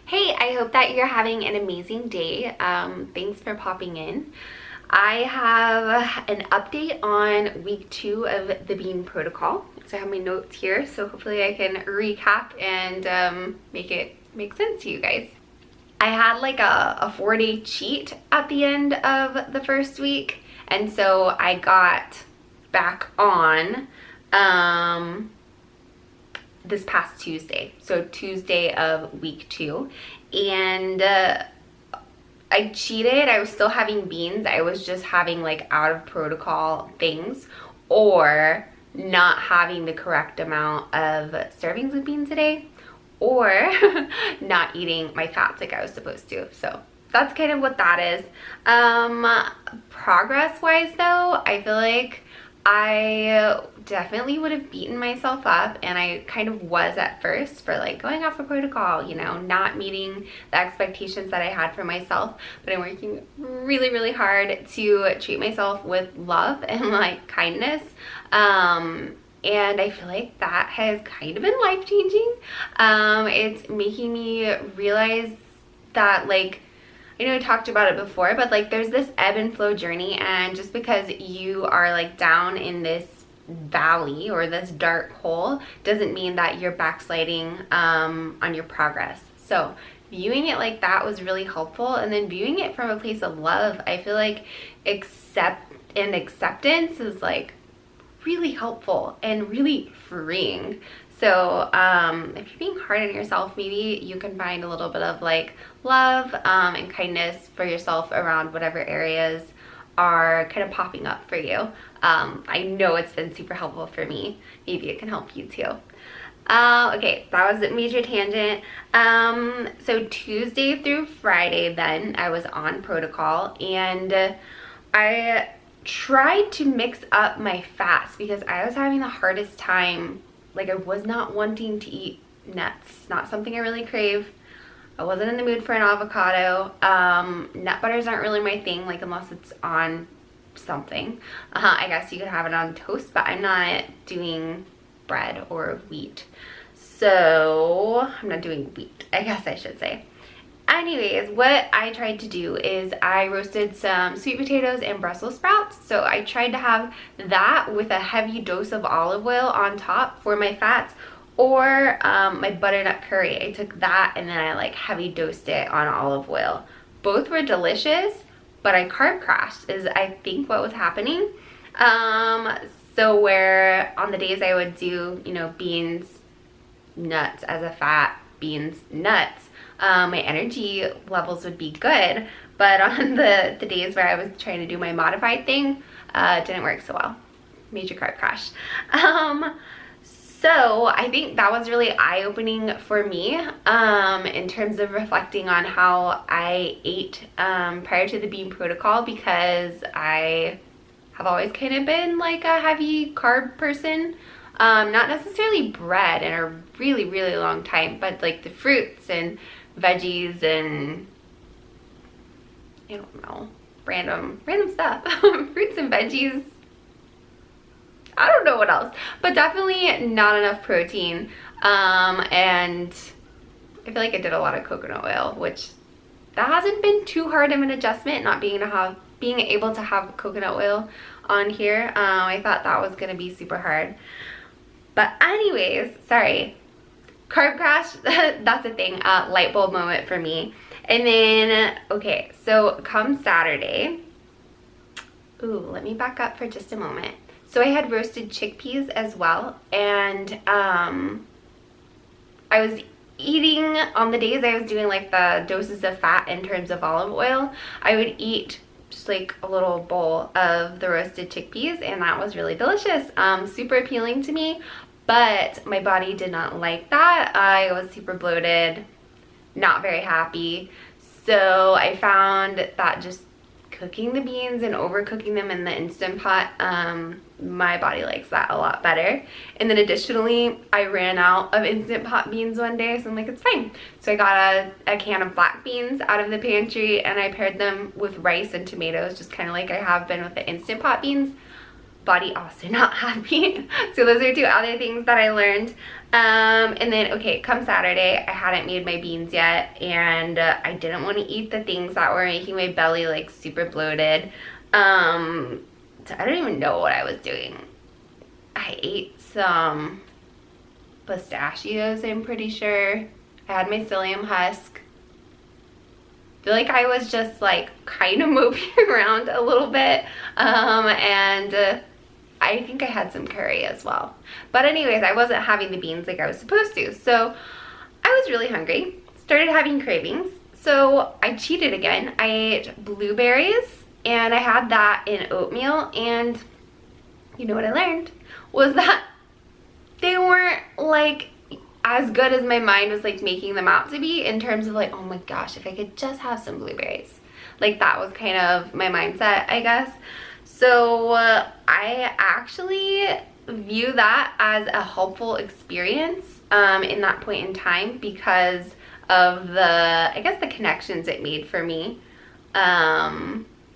Hey, I hope that you're having an amazing day. Thanks for popping in. I have an update on week 2 of the Bean Protocol. So I have my notes here, so hopefully I can recap and make it make sense to you guys. I had like a 4-day cheat at the end of the first week, and so I got back on this past Tuesday, so Tuesday of week 2, and I cheated. I was still having beans. I was just having like out of protocol things, or not having the correct amount of servings of beans a day, or not eating my fats like I was supposed to. So that's kind of what that is. Progress wise though, I feel like I definitely would have beaten myself up, and I kind of was at first for like going off a protocol, you know, not meeting the expectations that I had for myself. But I'm working really, really hard to treat myself with love and like kindness. And I feel like that has kind of been life-changing. It's making me realize that, like, I know I talked about it before, but like there's this ebb and flow journey, and just because you are like down in this valley or this dark hole doesn't mean that you're backsliding on your progress. So viewing it like that was really helpful, and then viewing it from a place of love, I feel like acceptance is like really helpful and really freeing. So if you're being hard on yourself, maybe you can find a little bit of like love and kindness for yourself around whatever areas are kind of popping up for you. I know it's been super helpful for me. Maybe it can help you too. Okay, that was a major tangent. So Tuesday through Friday then I was on protocol, and I tried to mix up my fats because I was having the hardest time. Like, I was not wanting to eat nuts. Not something I really crave. I wasn't in the mood for an avocado. Nut butters aren't really my thing, like unless it's on something. I guess you could have it on toast, but I'm not doing bread or wheat. So I'm not doing wheat, I guess I should say. Anyways, what I tried to do is I roasted some sweet potatoes and Brussels sprouts. So I tried to have that with a heavy dose of olive oil on top for my fats, or my butternut curry. I took that and then I like heavy dosed it on olive oil. Both were delicious, but I carb crashed is I think what was happening. So where on the days I would do, you know, beans, nuts as a fat, beans, nuts, my energy levels would be good, but on the days where I was trying to do my modified thing, it didn't work so well. Major carb crash. So I think that was really eye-opening for me in terms of reflecting on how I ate prior to the Bean Protocol, because I have always kind of been like a heavy carb person. Not necessarily bread in a really, really long time, but like the fruits and veggies and I don't know, random stuff. Fruits and veggies. I don't know what else, but definitely not enough protein. And I feel like I did a lot of coconut oil, which that hasn't been too hard of an adjustment, not being able to have coconut oil on here. I thought that was gonna be super hard. But anyways, sorry. Carb crash, that's a thing, light bulb moment for me. And then, okay, so come Saturday, ooh, let me back up for just a moment. So I had roasted chickpeas as well, and I was eating, on the days I was doing like the doses of fat in terms of olive oil, I would eat just like a little bowl of the roasted chickpeas, and that was really delicious, super appealing to me. But my body did not like that. I was super bloated, not very happy. So I found that just cooking the beans and overcooking them in the Instant Pot, my body likes that a lot better. And then additionally, I ran out of Instant Pot beans one day, so I'm like, it's fine. So I got a can of black beans out of the pantry, and I paired them with rice and tomatoes, just kind of like I have been with the Instant Pot beans. body also not happy. So those are two other things that I learned. And then, okay, come Saturday, I hadn't made my beans yet, and I didn't want to eat the things that were making my belly like super bloated. So I don't even know what I was doing. I ate some pistachios, I'm pretty sure. I had my psyllium husk. I feel like I was just like kind of moving around a little bit, and I think I had some curry as well. But anyways, I wasn't having the beans like I was supposed to. So I was really hungry, started having cravings. So I cheated again. I ate blueberries and I had that in oatmeal, and you know what I learned was that they weren't like as good as my mind was like making them out to be, in terms of like, oh my gosh, if I could just have some blueberries. Like that was kind of my mindset, I guess. So I actually view that as a helpful experience in that point in time, because of the, I guess, the connections it made for me,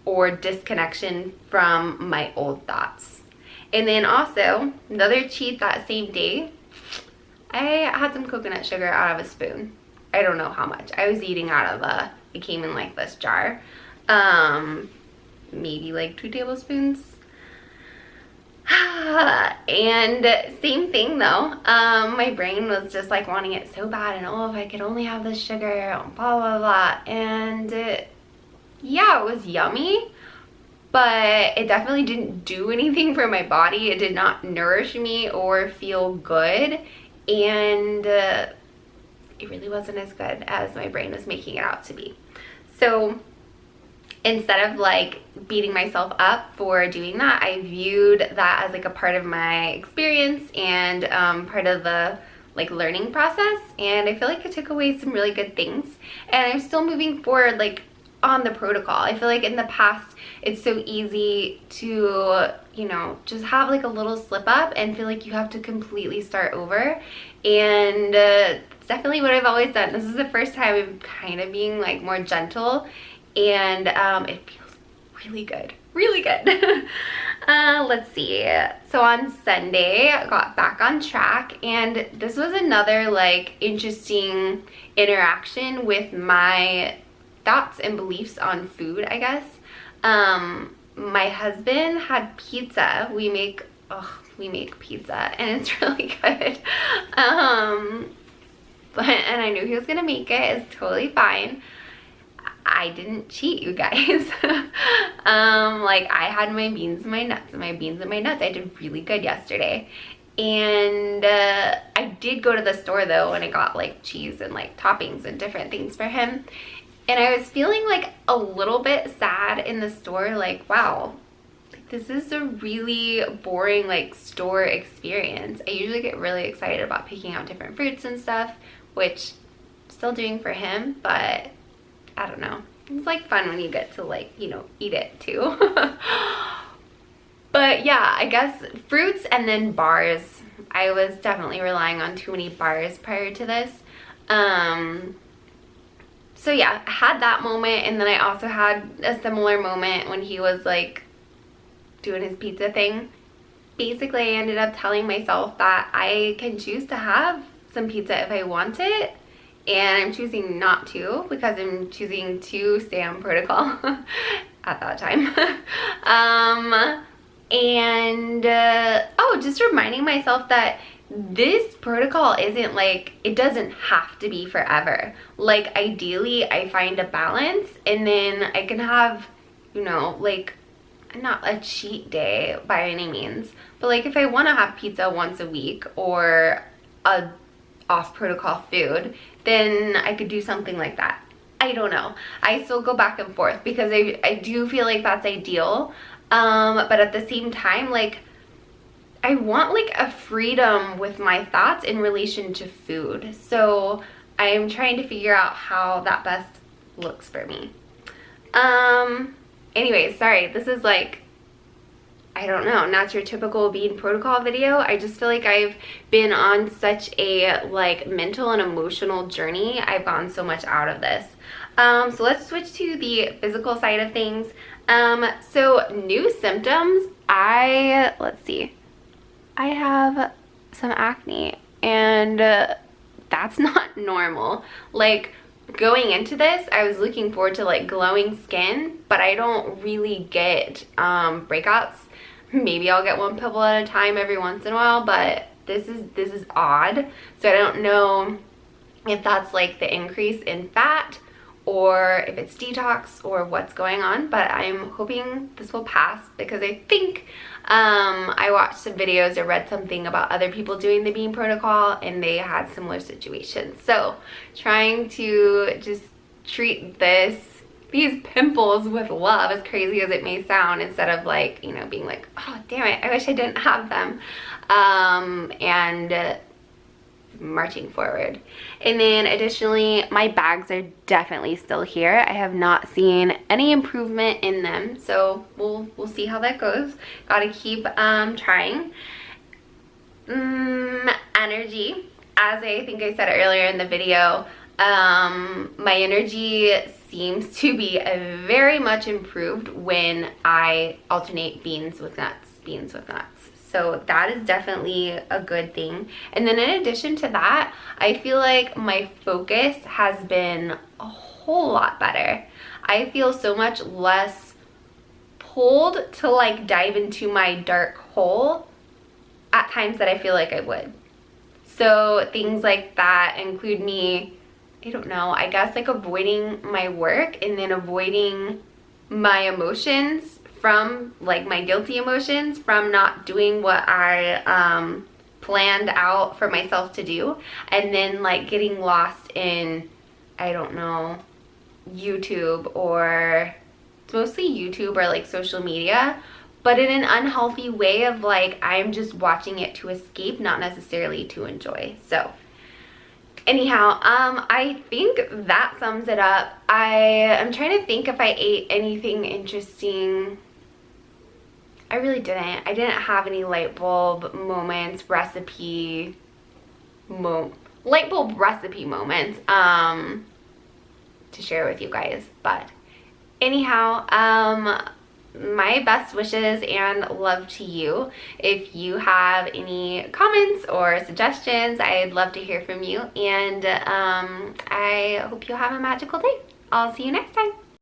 or disconnection from my old thoughts. And then also, another cheat that same day, I had some coconut sugar out of a spoon. I don't know how much. I was eating out of it came in like this jar. Maybe like 2 tablespoons. And same thing though, my brain was just like wanting it so bad, and oh, if I could only have this sugar, blah blah blah. And yeah, it was yummy, but it definitely didn't do anything for my body. It did not nourish me or feel good, and it really wasn't as good as my brain was making it out to be. So instead of like beating myself up for doing that, I viewed that as like a part of my experience and part of the like learning process, and I feel like I took away some really good things, and I'm still moving forward like on the protocol. I feel like in the past it's so easy to, you know, just have like a little slip up and feel like you have to completely start over, and it's definitely what I've always done. This is the first time I'm kind of being like more gentle, and it feels really good, really good. Let's see. So on Sunday, I got back on track, and this was another like interesting interaction with my thoughts and beliefs on food, I guess. My husband had pizza. We make pizza, and it's really good. And I knew he was gonna make it. It's totally fine. I didn't cheat, you guys. Like I had my beans and my nuts, and my beans and my nuts. I did really good yesterday. And I did go to the store though, and I got like cheese and like toppings and different things for him. And I was feeling like a little bit sad in the store, like, wow, this is a really boring like store experience. I usually get really excited about picking out different fruits and stuff, which I'm still doing for him, but I don't know. It's like fun when you get to like, you know, eat it too. But yeah, I guess fruits and then bars. I was definitely relying on too many bars prior to this. So yeah, I had that moment, and then I also had a similar moment when he was like doing his pizza thing. Basically, I ended up telling myself that I can choose to have some pizza if I want it, and I'm choosing not to because I'm choosing to stay on protocol at that time. Just reminding myself that this protocol isn't like, it doesn't have to be forever. Like ideally I find a balance, and then I can have, you know, like not a cheat day by any means, but like if I want to have pizza once a week or a off protocol food, then I could do something like that. I don't know. I still go back and forth because I do feel like that's ideal. But at the same time, like I want like a freedom with my thoughts in relation to food. So I'm trying to figure out how that best looks for me. Anyways, sorry, this is like, I don't know, not your typical bean protocol video. I just feel like I've been on such a like mental and emotional journey. I've gotten so much out of this. So let's switch to the physical side of things. So new symptoms, let's see, I have some acne, and that's not normal. Like, going into this, I was looking forward to like glowing skin, but I don't really get breakouts. Maybe I'll get one pimple at a time every once in a while, but this is odd. So I don't know if that's like the increase in fat or if it's detox or what's going on, but I'm hoping this will pass, because I think I watched some videos or read something about other people doing the bean protocol and they had similar situations. So trying to just treat these pimples with love, as crazy as it may sound, instead of like, you know, being like, oh damn it, I wish I didn't have them, and marching forward. And then additionally, my bags are definitely still here. I have not seen any improvement in them, so we'll see how that goes. Gotta keep trying. Energy, as I think I said earlier in the video, my energy seems to be very much improved when I alternate beans with nuts. So that is definitely a good thing. And then in addition to that, I feel like my focus has been a whole lot better. I feel so much less pulled to like dive into my dark hole at times that I feel like I would. So things like that include me, I don't know, I guess like avoiding my work and then avoiding my emotions from, like my guilty emotions from not doing what I planned out for myself to do, and then like getting lost in, I don't know, YouTube, or it's mostly YouTube or like social media, but in an unhealthy way of like I'm just watching it to escape, not necessarily to enjoy. So anyhow, I think that sums it up. I'm trying to think if I ate anything interesting. I really didn't. I didn't have any light bulb moments, light bulb recipe moments to share with you guys. But anyhow, my best wishes and love to you. If you have any comments or suggestions, I'd love to hear from you. And I hope you have a magical day. I'll see you next time.